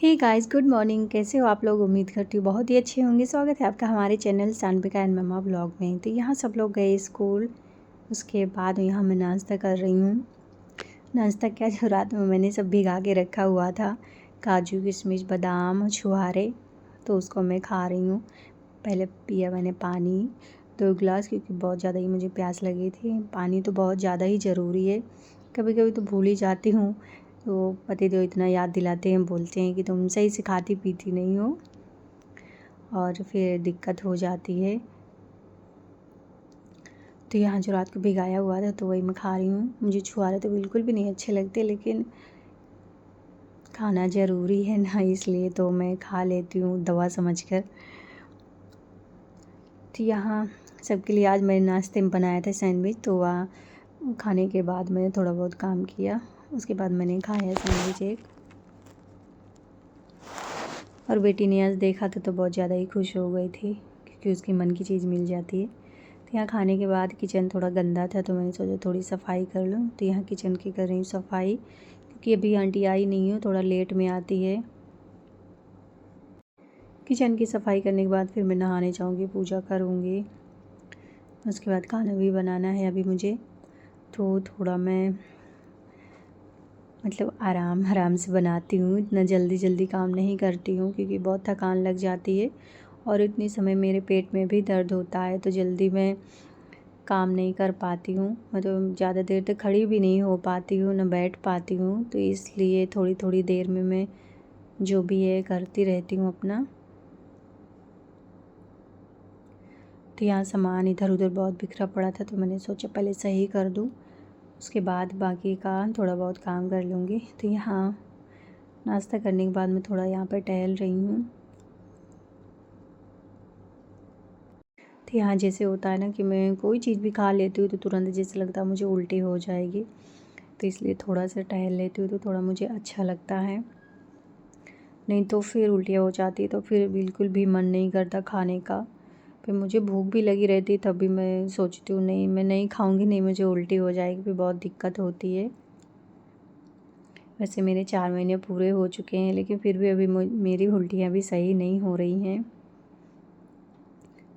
Hey guys, good morning. कैसे हो आप लोग? उम्मीद करती हूँ बहुत ही अच्छे होंगे। स्वागत है आपका हमारे channel Sanvika and mamma blog में। तो यहाँ सब लोग गए स्कूल, उसके बाद यहाँ मैं नाश्ता कर रही हूँ। नाश्ता क्या, जो रात में मैंने सब भिगा के रखा हुआ था, काजू किशमिश बादाम छुहारे, तो उसको मैं खा रही हूँ। पहले पिया मैंने पानी 2 गिलास, क्योंकि बहुत ज़्यादा ही मुझे प्यास लगी थी। पानी तो बहुत ज़्यादा ही ज़रूरी है, कभी कभी तो भूल ही जाती हूँ। तो पतिदेव इतना याद दिलाते हैं, बोलते हैं कि तुम सही से खाती पीती नहीं हो और फिर दिक्कत हो जाती है। तो यहाँ जो रात को भिगाया हुआ था तो वही मैं खा रही हूँ। मुझे छुहारे तो बिल्कुल भी नहीं अच्छे लगते, लेकिन खाना ज़रूरी है ना, इसलिए तो मैं खा लेती हूँ दवा समझकर। तो यहाँ सबके लिए आज मैंने नाश्ते में बनाया था सैंडविच, तो वह खाने के बाद मैंने थोड़ा बहुत काम किया, उसके बाद मैंने खाया सैंडविच एक। और बेटी ने आज देखा था तो बहुत ज़्यादा ही खुश हो गई थी, क्योंकि उसकी मन की चीज़ मिल जाती है। तो यहाँ खाने के बाद किचन थोड़ा गंदा था, तो मैंने सोचा थोड़ी सफाई कर लूँ। तो यहाँ किचन की कर रही हूँ सफाई, क्योंकि अभी आंटी आई नहीं है, थोड़ा लेट में आती है। किचन की सफाई करने के बाद फिर मैं नहाने जाऊँगी, पूजा करूँगी, उसके बाद खाना भी बनाना है अभी मुझे। तो थोड़ा मैं आराम आराम से बनाती हूँ, इतना जल्दी जल्दी काम नहीं करती हूँ, क्योंकि बहुत थकान लग जाती है और इतनी समय मेरे पेट में भी दर्द होता है, तो जल्दी मैं काम नहीं कर पाती हूँ। ज़्यादा देर तक खड़ी भी नहीं हो पाती हूँ, ना बैठ पाती हूँ। तो इसलिए थोड़ी थोड़ी देर में मैं जो भी है करती रहती हूँ अपना। तो यहाँ सामान इधर उधर बहुत बिखरा पड़ा था, तो मैंने सोचा पहले सही कर दूँ, उसके बाद बाकी का थोड़ा बहुत काम कर लूँगी। तो यहाँ नाश्ता करने के बाद मैं थोड़ा यहाँ पर टहल रही हूँ। तो यहाँ जैसे होता है ना कि मैं कोई चीज़ भी खा लेती हूँ तो तुरंत जैसे लगता है मुझे उल्टी हो जाएगी, तो इसलिए थोड़ा सा टहल लेती हूँ तो थोड़ा मुझे अच्छा लगता है। नहीं तो फिर उल्टियाँ हो जाती, तो फिर बिल्कुल भी मन नहीं करता खाने का। फिर मुझे भूख भी लगी रहती, तब भी मैं सोचती हूँ नहीं, मैं नहीं खाऊंगी, नहीं मुझे उल्टी हो जाएगी, फिर बहुत दिक्कत होती है। वैसे मेरे 4 महीने पूरे हो चुके हैं, लेकिन फिर भी अभी मेरी उल्टियाँ भी सही नहीं हो रही हैं।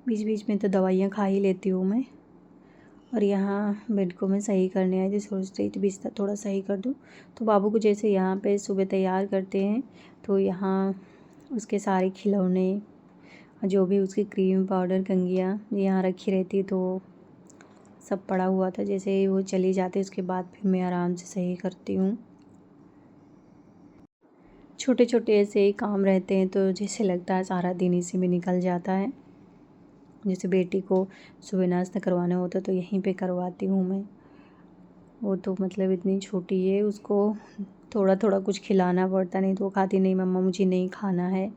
बीच बीच में तो दवाइयाँ खा ही लेती हूँ मैं। और यहाँ बेड को मैं सही करने आई थी, सोच रही थी बिस्तर थोड़ा सही कर दूँ। तो बाबू को जैसे यहाँ पे सुबह तैयार करते हैं, तो यहाँ उसके सारे खिलौने, जो भी उसकी क्रीम पाउडर कंघियाँ यहाँ रखी रहती, तो सब पड़ा हुआ था। जैसे वो चली जाती उसके बाद फिर मैं आराम से सही करती हूँ। छोटे छोटे ऐसे ही काम रहते हैं, तो जैसे लगता है सारा दिन इसी में निकल जाता है। जैसे बेटी को सुबह नाश्ता करवाना होता तो यहीं पे करवाती हूँ मैं। वो तो इतनी छोटी है, उसको थोड़ा थोड़ा कुछ खिलाना पड़ता, नहीं तो वो खाती नहीं, मम्मा मुझे नहीं खाना है।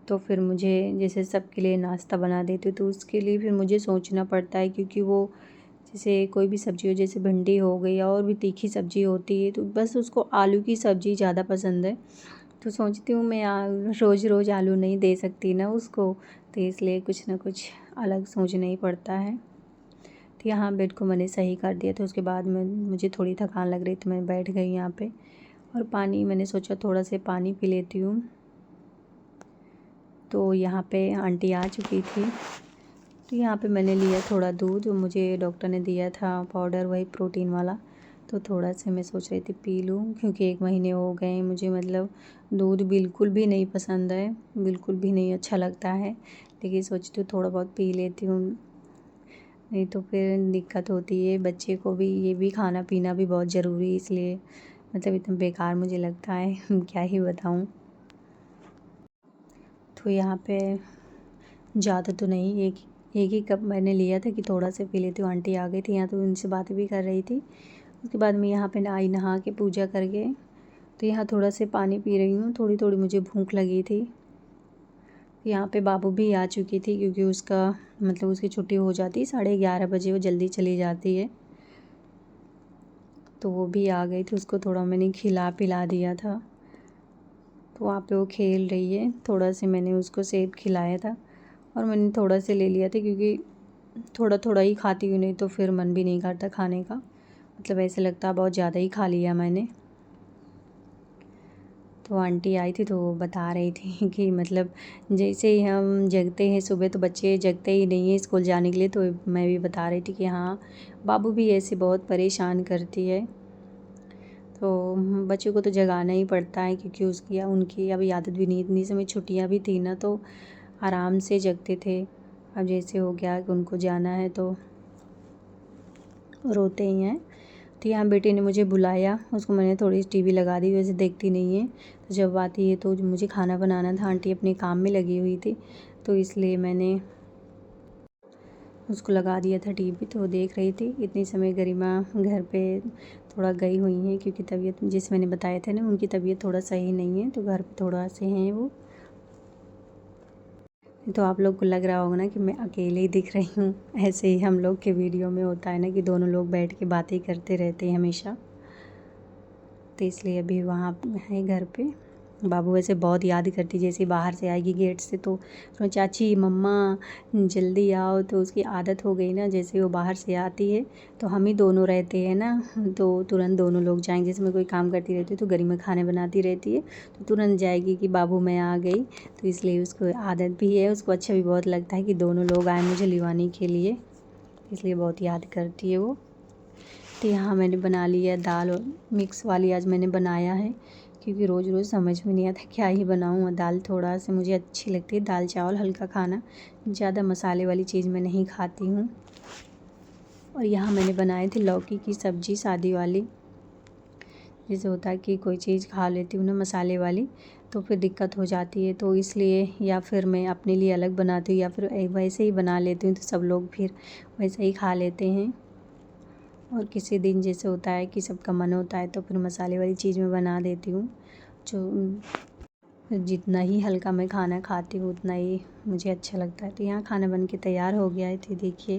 तो फिर मुझे जैसे सबके लिए नाश्ता बना देती हूँ, तो उसके लिए फिर मुझे सोचना पड़ता है, क्योंकि वो जैसे कोई भी सब्ज़ी हो, जैसे भिंडी हो गई और भी तीखी सब्ज़ी होती है, तो बस उसको आलू की सब्ज़ी ज़्यादा पसंद है। तो सोचती हूँ मैं रोज़ रोज़ आलू नहीं दे सकती ना उसको, तो इसलिए कुछ ना कुछ अलग सोचना ही पड़ता है। तो यहाँ बेड को मैंने सही कर दिया, तो उसके बाद मुझे थोड़ी थकान लग रही, तो मैं बैठ गई यहाँ पे। और पानी मैंने सोचा थोड़ा से पानी पी लेती हूँ। तो यहाँ पे आंटी आ चुकी थी, तो यहाँ पे मैंने लिया थोड़ा दूध, जो मुझे डॉक्टर ने दिया था पाउडर, वही प्रोटीन वाला। तो थोड़ा सा मैं सोच रही थी पी लूँ, क्योंकि 1 महीने हो गए मुझे दूध बिल्कुल भी नहीं पसंद है, बिल्कुल भी नहीं अच्छा लगता है। लेकिन सोचती हूँ थोड़ा बहुत पी लेती हूँ, नहीं तो फिर दिक्कत होती है। बच्चे को भी ये भी खाना पीना भी बहुत ज़रूरी है, इसलिए इतना बेकार मुझे लगता है क्या ही बताऊँ। तो यहाँ पे ज़्यादा तो नहीं, एक ही कप मैंने लिया था कि थोड़ा सा पी लेती हूँ। आंटी आ गई थी यहाँ, तो उनसे बातें भी कर रही थी। उसके बाद मैं यहाँ पे आई, नहा के पूजा करके, तो यहाँ थोड़ा से पानी पी रही हूँ। थोड़ी थोड़ी मुझे भूख लगी थी। यहाँ पे बाबू भी आ चुकी थी, क्योंकि उसका उसकी छुट्टी हो जाती है 11:30 बजे, वो जल्दी चली जाती है। तो वो भी आ गई थी, उसको थोड़ा मैंने खिला पिला दिया था। तो वहाँ पे वो खेल रही है, थोड़ा से मैंने उसको सेब खिलाया था और मैंने थोड़ा से ले लिया था, क्योंकि थोड़ा थोड़ा ही खाती हूँ, नहीं तो फिर मन भी नहीं करता खाने का। ऐसे लगता है बहुत ज़्यादा ही खा लिया मैंने। तो आंटी आई थी तो वो बता रही थी कि मतलब जैसे ही हम जगते हैं सुबह तो बच्चे जगते ही नहीं हैं स्कूल जाने के लिए। तो मैं भी बता रही थी कि हाँ बाबू भी ऐसे बहुत परेशान करती है। तो बच्चों को तो जगाना ही पड़ता है क्योंकि उसकी उनकी अभी आदत भी नहीं, इतनी समय छुट्टियाँ भी थी ना तो आराम से जगते थे। अब जैसे हो गया कि उनको जाना है तो रोते ही हैं। तो यहाँ बेटे ने मुझे बुलाया, उसको मैंने थोड़ी टीवी लगा दी, वैसे देखती नहीं है। तो जब आती है तो मुझे खाना बनाना था, आंटी अपने काम में लगी हुई थी तो इसलिए मैंने उसको लगा दिया था टीवी। तो वो देख रही थी। इतनी समय गरिमा घर पे थोड़ा गई हुई हैं क्योंकि तबीयत जैसे मैंने बताया था ना उनकी तबीयत थोड़ा सही नहीं है तो घर पे थोड़ा से हैं वो। तो आप लोग को लग रहा होगा ना कि मैं अकेले ही दिख रही हूँ। ऐसे ही हम लोग के वीडियो में होता है ना कि दोनों लोग बैठ के बातें करते रहते हैं हमेशा। तो इसलिए अभी वहाँ है घर पे। बाबू वैसे बहुत याद करती, जैसे बाहर से आएगी गेट से तो चाची मम्मा जल्दी आओ। तो उसकी आदत हो गई ना, जैसे वो बाहर से आती है तो हम ही दोनों रहते हैं ना तो तुरंत दोनों लोग जाएंगे। जैसे मैं कोई काम करती रहती हूँ तो गरिमा खाने बनाती रहती है तो तुरंत जाएगी कि बाबू मैं आ गई। तो इसलिए उसको आदत भी है, उसको अच्छा भी बहुत लगता है कि दोनों लोग आए मुझे लिवाने के लिए, इसलिए बहुत याद करती है वो। तो यहाँ मैंने बना लिया दाल और मिक्स वाली आज मैंने बनाया है क्योंकि रोज़ रोज़ समझ में नहीं आता क्या ही बनाऊँ। दाल थोड़ा सा मुझे अच्छी लगती है, दाल चावल हल्का खाना, ज़्यादा मसाले वाली चीज़ मैं नहीं खाती हूँ। और यहाँ मैंने बनाए थे लौकी की सब्ज़ी सादी वाली। जैसे होता है कि कोई चीज़ खा लेती हूँ ना मसाले वाली तो फिर दिक्कत हो जाती है, तो इसलिए या फिर मैं अपने लिए अलग बनाती हूँ या फिर वैसे ही बना लेती हूँ तो सब लोग फिर वैसे ही खा लेते हैं। और किसी दिन जैसे होता है कि सबका मन होता है तो फिर मसाले वाली चीज़ मैं बना देती हूँ। जो जितना ही हल्का मैं खाना खाती हूँ उतना ही मुझे अच्छा लगता है। तो यहाँ खाना बन के तैयार हो गया है। तो देखिए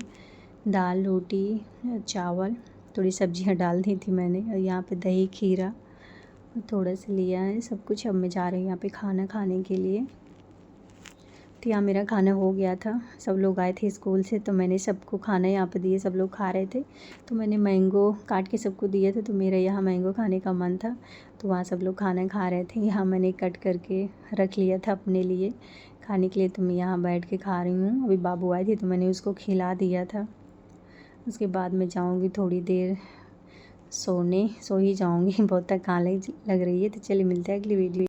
दाल रोटी चावल थोड़ी सब्जियाँ डाल दी थी मैंने और यहाँ पे दही खीरा थोड़ा सा लिया है सब कुछ। अब मैं जा रही हूँ यहाँ पे खाना खाने के लिए। तो यहाँ मेरा खाना हो गया था, सब लोग आए थे स्कूल से तो मैंने सबको खाना यहाँ पे दिए, सब लोग खा रहे थे तो मैंने मैंगो काट के सबको दिए थे। तो मेरा यहाँ मैंगो खाने का मन था तो वहाँ सब लोग खाना खा रहे थे, यहाँ मैंने कट करके रख लिया था अपने लिए खाने के लिए। तो मैं यहाँ बैठ के खा रही हूँ। अभी बाबू आए थे तो मैंने उसको खिला दिया था। उसके बाद मैं जाऊँगी थोड़ी देर सोने, सो ही जाऊँगी बहुत थकान लग रही है। तो चलिए मिलते हैं अगली वीडियो।